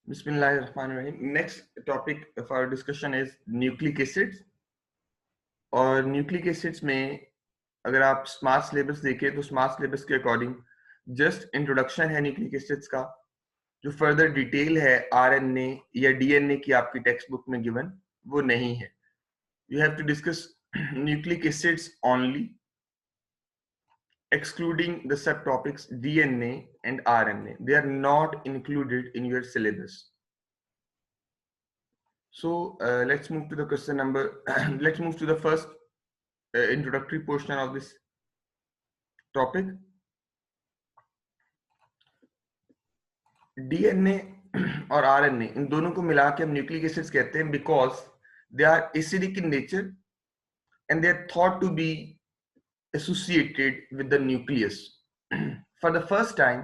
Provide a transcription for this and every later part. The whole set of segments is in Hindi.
Bismillahirrahmanirrahim. Next topic of our discussion is nucleic acids. और न्यूक्लिक एसिड्स में अगर आप स्मार्ट सिलेबस देखें तो स्मार्ट सिलेबस के अकॉर्डिंग जस्ट इंट्रोडक्शन है न्यूक्लिक एसिड्स का, जो फर्दर डिटेल है आरएनए या डीएनए की आपकी टेक्स्ट बुक में गिवन वो नहीं है. You have to discuss nucleic acids only, excluding the subtopics DNA and RNA. They are not included in your syllabus. So let's move to the question number. Let's move to the first introductory portion of this topic. DNA और RNA इन दोनों को मिला के हम न्यूक्लिक एसिड्स कहते हैं because they are acidic in nature and they are thought to be associated with the nucleus. For the first time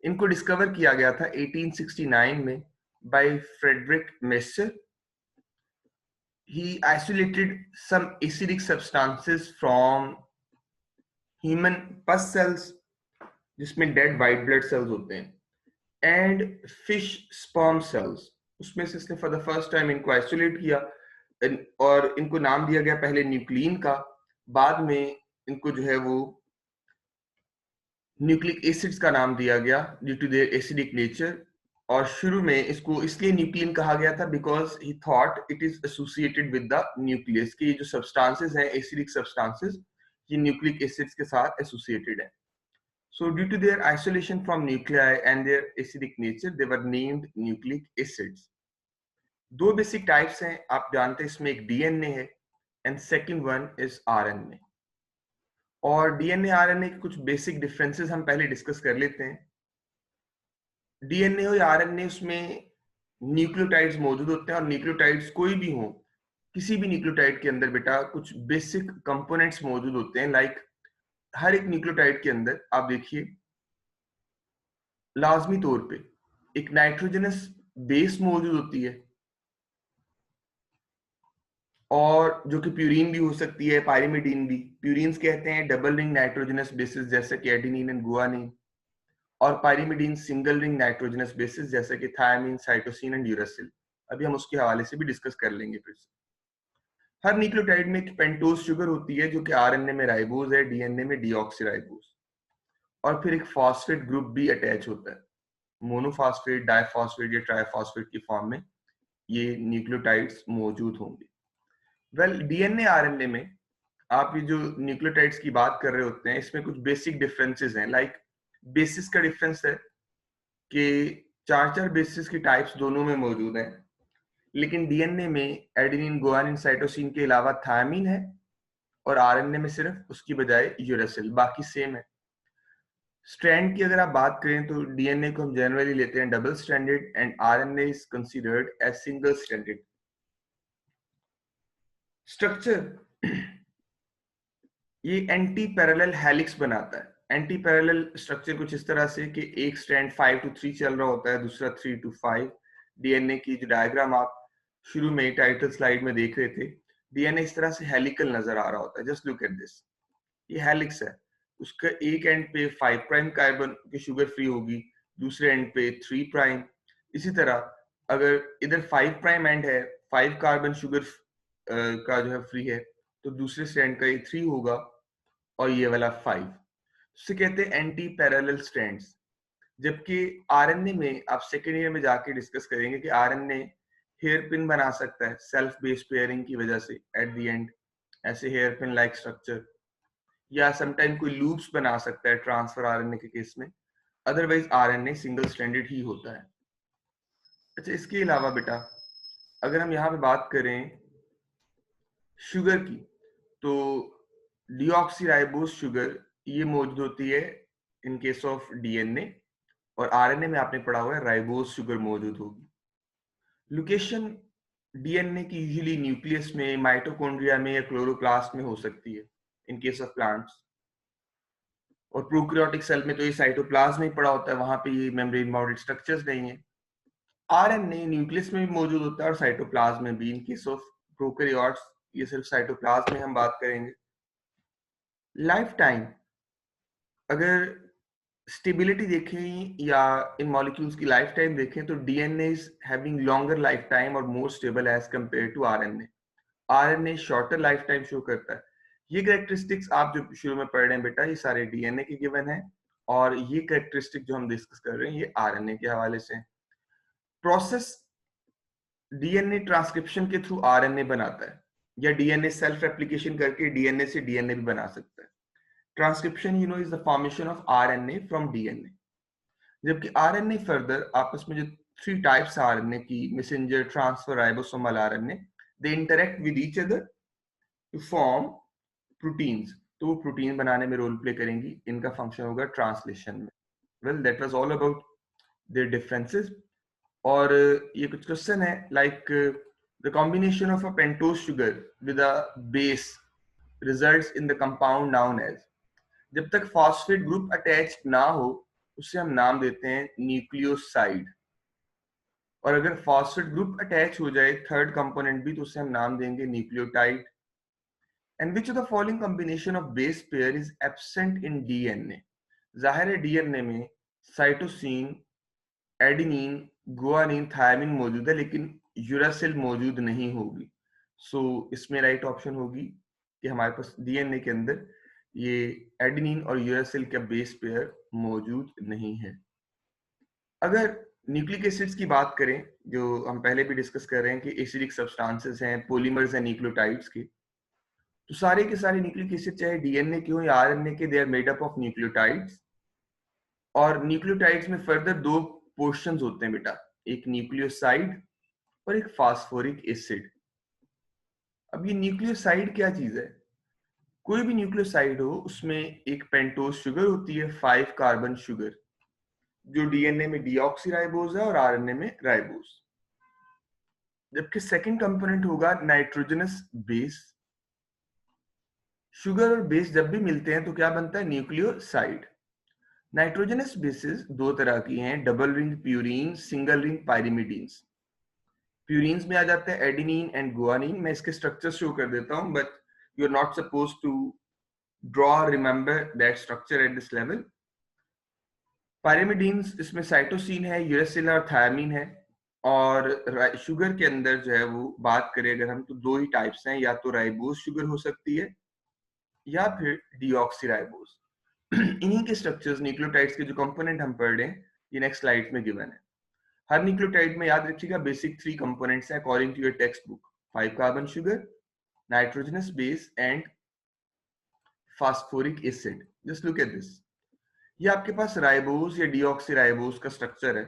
इनको डिस्कवर किया गया था 1869 में by Frederick Messer. He isolated some acidic substances from human pus cells, जिसमें dead white blood cells होते हैं, and fish sperm cells. उसमें से इसने for the first time इनको isolate किया और इनको नाम दिया गया पहले न्यूक्लिन का, बाद में इनको जो है वो न्यूक्लिक एसिड्स का नाम दिया गया due to their acidic nature. और शुरू में इसको इसलिए न्यूक्लिन कहा गया था because he thought it is associated with the nucleus, कि ये जो सब्सटेंसेस हैं एसिडिक सब्सटेंसेस ये न्यूक्लिक एसिड्स के साथ एसोसिएटेड है. So due to their isolation from nuclei and their acidic nature they were named nucleic acids. दो बेसिक टाइप्स हैं आप जानते हैं, इसमें एक डीएनए है and second one is RNA. और डीएनए आरएनए के कुछ बेसिक डिफरेंसेस हम पहले डिस्कस कर लेते हैं. डीएनए हो या आरएनए उसमें न्यूक्लियोटाइड्स मौजूद होते हैं और न्यूक्लियोटाइड्स कोई भी हो, किसी भी न्यूक्लियोटाइड के अंदर बेटा कुछ बेसिक कंपोनेंट्स मौजूद होते हैं. लाइक हर एक न्यूक्लियोटाइड के अंदर आप देखिए लाजमी तौर पे एक नाइट्रोजनस बेस मौजूद होती है और जो कि प्यूरीन भी हो सकती है, पायरिमिडीन भी. प्यूरीन्स कहते हैं डबल रिंग नाइट्रोजनस बेसिस जैसे कि एडेनिन एंड गुआनिन, और pyrimidine single ring nitrogenous bases जैसे कि थायमिन, साइटोसिन एंड यूरासिल. अभी हम उसके हवाले से भी डिस्कस कर लेंगे फिर से. हर न्यूक्लियोटाइड में एक पेंटोज शुगर होती है जो कि आरएनए में राइबोज है, डीएनए में डीऑक्सीराइबोज, और फिर एक फॉस्फेट ग्रुप भी अटैच होता है. मोनोफॉस्फेट, डाइफॉस्फेट या ट्राइफॉस्फेट की फॉर्म में ये न्यूक्लियोटाइड्स मौजूद होंगे. वेल डीएनए आरएनए में आप ये जो न्यूक्लियोटाइड्स की बात कर रहे होते हैं इसमें कुछ बेसिक डिफरेंसेस हैं. लाइक बेसिस का डिफरेंस है कि चार बेसिस की टाइप्स दोनों में मौजूद हैं, लेकिन डीएनए में एडेनिन, गुआनिन, साइटोसिन के अलावा थायमिन है और आरएनए में सिर्फ उसकी बजाय यूरासिल, बाकी सेम है. स्ट्रैंड की अगर आप बात करें तो डीएनए को हम जनरली लेते हैं double stranded and RNA is considered as single stranded. Structure ये एंटी पैरेलल हेलिक्स बनाता है. एंटी पैरेलल स्ट्रक्चर कुछ इस तरह से कि एक स्ट्रैंड 5 to 3 चल रहा होता है, दूसरा 3 to 5. डीएनए की जो डायग्राम आप शुरू में टाइटल स्लाइड में देख रहे थे, डीएनए इस तरह से हेलिकल नजर आ रहा होता है. जस्ट लुक एट दिस, ये हेलिक्स है. उसका एक एंड पे 5 प्राइम कार्बन की शुगर फ्री होगी, दूसरे एंड पे 3 प्राइम. इसी तरह अगर इधर 5 प्राइम एंड है, 5 कार्बन शुगर का जो है फ्री है, तो दूसरे स्ट्रैंड का ये 3 होगा और ये वाला 5. इसे कहते हैं एंटी पैरेलल स्ट्रैंड्स. जबकि आरएनए में आप सेकेंड ईयर में जाके डिस्कस करेंगे कि आरएनए हेयर पिन बना सकता है सेल्फ बेस पेयरिंग की वजह से एट द एंड, ऐसे हेयर पिन लाइक स्ट्रक्चर, या समटाइम कोई लूप्स बना सकता है ट्रांसफर आरएनए के केस में. अदरवाइज आरएनए सिंगल स्ट्रैंडेड ही होता है. अच्छा, इसके अलावा बेटा अगर हम यहाँ पे बात करें शुगर की, तो डीऑक्सीराइबोज शुगर ये मौजूद होती है इन केस ऑफ डीएनए, और आरएनए में आपने पढ़ा हुआ है राइबोज शुगर मौजूद होगी. लोकेशन डीएनए की यूजुअली न्यूक्लियस में, माइटोकॉन्ड्रिया में या क्लोरोप्लास्ट में हो सकती है इन केस ऑफ प्लांट्स, और प्रोकैरियोटिक सेल में तो ये साइटोप्लाज्म में ही पड़ा होता है, वहां पे ये मेम्ब्रेन बाउंडेड स्ट्रक्चर्स नहीं है. आरएनए न्यूक्लियस में भी मौजूद होता है और साइटोप्लाज्म में भी. इन केस ऑफ प्रोकैरियोट्स ये सिर्फ साइटोप्लाज्म में हम बात करेंगे. लाइफ टाइम अगर स्टेबिलिटी देखें या इन मॉलिक्यूल्स की लाइफ टाइम देखें तो DNA is having longer life time और more stable as compare to RNA. RNA shorter life time show करता है। ये कैरेक्टरिस्टिक्स आप जो शुरू में पढ़ रहे हैं बेटा, ये सारे डीएनए के गिवन है, और ये कैरेक्टरिस्टिक जो हम डिस्कस कर रहे हैं ये आरएनए के हवाले से। प्रोसेस डीएनए ट्रांसक्रिप्शन के थ्रू आरएनए बनाता है, या डीएनए सेल्फ रेप्लिकेशन करके डीएनए से डीएनए भी बना सकता है। Transcription you know is the formation of RNA from DNA, जबकि आरएनए फर्दर आपस में जो थ्री टाइप्स आरएनए की, messenger, transfer, ribosomal RNA, they interact with each other to form proteins. तो वो प्रोटीन बनाने में रोल प्ले करेंगी, इनका फंक्शन होगा ट्रांसलेशन में। Well that was all about their differences. और ये कुछ क्वेश्चन है like the combination of a pentose sugar with a base results in the compound known as. जब तक फॉस्फेट ग्रुप अटैच ना हो उसे हम नाम देते हैं न्यूक्लियोसाइड, और अगर फॉस्फेट ग्रुप अटैच हो जाए थर्ड कंपोनेंट भी तो उसे हम नाम देंगे nucleotide. And which of the following combination of base pair is absent in DNA? जाहिर है डीएनए में साइटोसिन, एडेनिन, गुआनिन, थायमिन मौजूद है, लेकिन यूरासिल मौजूद नहीं होगी। सो इसमें राइट ऑप्शन होगी कि हमारे पास डीएनए के अंदर ये एडेनिन और यूरासिल का बेस पेयर मौजूद नहीं है। अगर न्यूक्लिक एसिड्स की बात करें, जो हम पहले भी डिस्कस कर रहे हैं कि एसिडिक सब्सटेंसेस हैं, पॉलीमर्स हैं न्यूक्लियोटाइड्स के, तो सारे के सारे न्यूक्लिक एसिड चाहे डीएनए के हो या आरएनए के, they are made up of nucleotides. और न्यूक्लियोटाइड्स में फर्दर दो पोर्शंस होते हैं बेटा, एक न्यूक्लियोसाइड और एक फास्फोरिक एसिड। अब ये न्यूक्लियोसाइड क्या चीज है? कोई भी न्यूक्लियोसाइड हो उसमें एक पेंटोज शुगर होती है, 5 कार्बन शुगर, जो डीएनए में डीऑक्सीराइबोज है और आरएनए में राइबोज। जबकि सेकंड कंपोनेंट होगा नाइट्रोजनस बेस। शुगर और बेस जब भी मिलते हैं तो क्या बनता है? न्यूक्लियोसाइड। नाइट्रोजनस बेसिस दो तरह की हैं, double ring purine, single ring pyrimidines. Purines में आ जाते हैं एडेनिन एंड गुआनिन। मैं इसके स्ट्रक्चर शो कर देता हूं, but you are not suppose to draw remember that structure at this level. Pyrimidines इसमें साइटोसिन है, यूरासिल और थायमिन है। और शुगर के अंदर जो है वो बात करें अगर हम, तो दो ही टाइप्स हैं, या तो राइबोज शुगर हो सकती है या फिर डीऑक्सीराइबोज। इन्हीं के स्ट्रक्चर्स न्यूक्लियोटाइड्स के जो कंपोनेंट हम पढ़ रहे हैं ये नेक्स्ट स्लाइड में गिवन है। हर न्यूक्लियोटाइड में याद रखिएगा बेसिक 3 कंपोनेंट्स हैं according to your textbook, 5 carbon sugar, nitrogenous base and phosphoric acid. Just look at this. ये आपके पास राइबोज या डीऑक्सीराइबोज का स्ट्रक्चर है।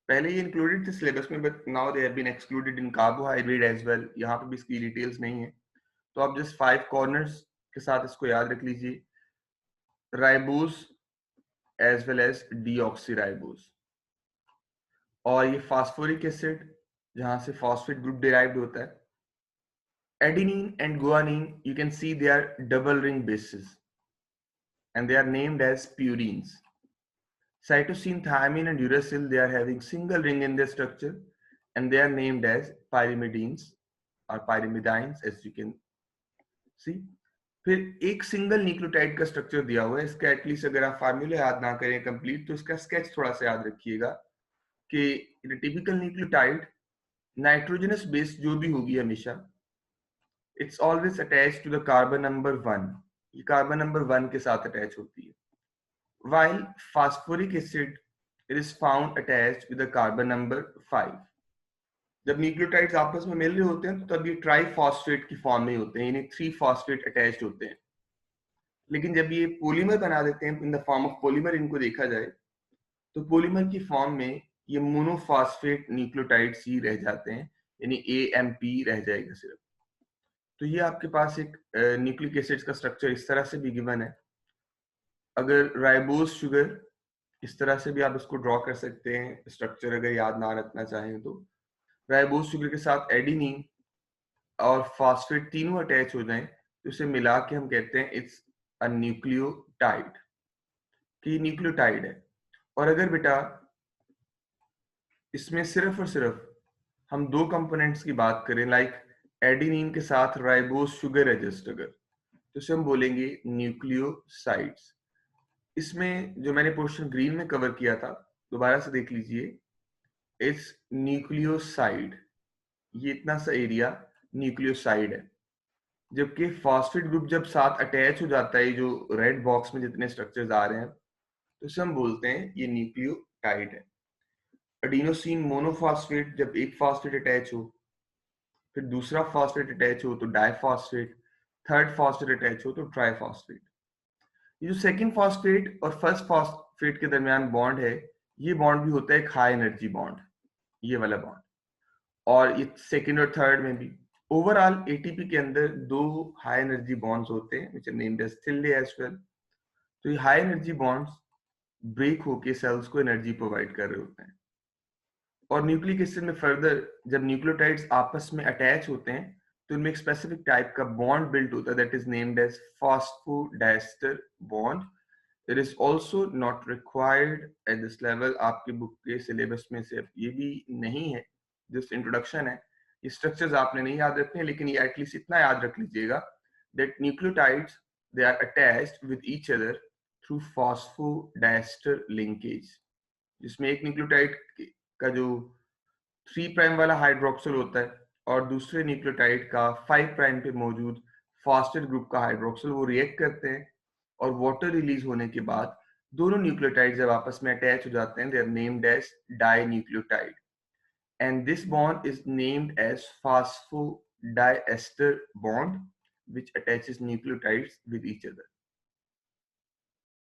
पहले ये इंक्लूडेड थे सिलेबस में, but now they have been excluded in carbohydrate as well. यहाँ पे भी इसकी डिटेल्स नहीं है, तो आप जस्ट 5 कॉर्नर्स के साथ इसको याद रख लीजिए, ribose as well as deoxyribose. और ये फास्फोरिक एसिड जहां से फॉस्फेट ग्रुप डिराइव्ड होता है। Adenine and guanine, you can see they are double ring bases and they are named as purines. Cytosine, thiamine and uracil, they are having single ring in their structure and they are named as pyrimidines or pyrimidines, as you can see. फिर एक सिंगल न्यूक्लियोटाइड का स्ट्रक्चर दिया हुआ है। इसका एटलीस्ट अगर आप फार्मूला याद ना करें कंप्लीट, तो इसका स्केच थोड़ा सा याद रखिएगा कि in typical nucleotide nitrogenous base जो भी होगी हमेशा, it's always attach to the carbon number 1। ये कार्बन नंबर 1 के साथ अटैच होती है। while phosphoric acid it is found attached with the carbon number 5। जब न्यूक्लियोटाइड्स आपस में मिल रहे होते हैं तो तब ये ट्राइफॉस्फेट की फॉर्म में होते हैं, यानी 3 फॉस्फेट अटैच्ड होते हैं। लेकिन जब ये पॉलीमर बना देते हैं in the form of polymer, इनको देखा जाए तो पॉलीमर की फॉर्म में ये मोनोफॉस्फेट न्यूक्लियोटाइड्स ही रह जाते हैं, यानी AMP रह जाएगा सिर्फ। तो ये आपके पास एक न्यूक्लिक एसिड्स का स्ट्रक्चर इस तरह से भी गिवन है। अगर राइबोज शुगर, इस तरह से भी आप इसको ड्रॉ कर सकते हैं स्ट्रक्चर, अगर याद ना रखना चाहें तो। राइबोज शुगर के साथ एडेनिन और फॉस्फेट तीनों अटैच हो जाएं तो इसे मिला के हम कहते हैं इट्स अ न्यूक्लियोटाइड, कि न्यूक्लियोटाइड है। और अगर बेटा इसमें सिर्फ और सिर्फ हम दो कंपोनेंट्स की बात करें, लाइक एडेनिन के साथ राइबोज शुगर एडजस्ट, अगर तो इसे हम बोलेंगे न्यूक्लियोसाइड्स। इसमें जो मैंने पोर्शन ग्रीन में कवर किया था, दोबारा से देख लीजिए, इट्स न्यूक्लियोसाइड, ये इतना सा एरिया न्यूक्लियोसाइड है। जबकि फॉस्फेट ग्रुप जब साथ अटैच हो जाता है, जो रेड बॉक्स में जितने स्ट्रक्चर्स आ रहे हैं, तो इसे हम बोलते हैं ये न्यूक्लियोटाइड है। एडिनोसिन मोनोफॉस्फेट, जब एक फॉस्फेट अटैच हो, फिर दूसरा फॉस्फेट अटैच हो तो डाइफॉस्फेट, थर्ड फॉस्फेट अटैच हो तो ट्राइफॉस्फेट। ये जो सेकंड फॉस्फेट और फर्स्ट फॉस्फेट के दरमियान बॉन्ड है, ये बॉन्ड भी होता है एक हाई एनर्जी बॉन्ड, ये वाला बॉन्ड। और ये सेकंड और थर्ड में भी ओवरऑल एटीपी के अंदर 2 हाई एनर्जी बॉन्ड्स होते हैं व्हिच आर नेम्ड एज थिल्डे एज वेल। तो ये हाई एनर्जी बॉन्ड्स ब्रेक होके सेल्स को एनर्जी प्रोवाइड कर रहे होते हैं। और न्यूक्लिक एसिड में फर्दर जब न्यूक्लियोटाइड्स आपस में अटैच होते हैं, तो इनमें एक स्पेसिफिक टाइप का बॉन्ड बिल्ट होता है that is named as phosphodiester bond. It is also not required at this level. आपके बुक के सिलेबस में से ये भी नहीं है, जस्ट इंट्रोडक्शन है। ये स्ट्रक्चर्स आपने नहीं याद रखने, लेकिन ये एटलीस्ट इतना याद रख लीजिएगा that nucleotides they are attached with each other through phosphodiester linkage, जिसमें एक न्यूक्लियोटाइड का जो 3 प्राइम वाला हाइड्रोक्सिल होता है और दूसरे न्यूक्लियोटाइड का 5 प्राइम पे मौजूद फॉस्फेट ग्रुप का हाइड्रोक्सिल, वो रिएक्ट करते हैं और वाटर रिलीज होने के बाद दोनों न्यूक्लियोटाइड जब आपस में अटैच हो जाते हैं, they are named as dinucleotide, and this bond is named as phosphodiester bond which attaches nucleotides with each other.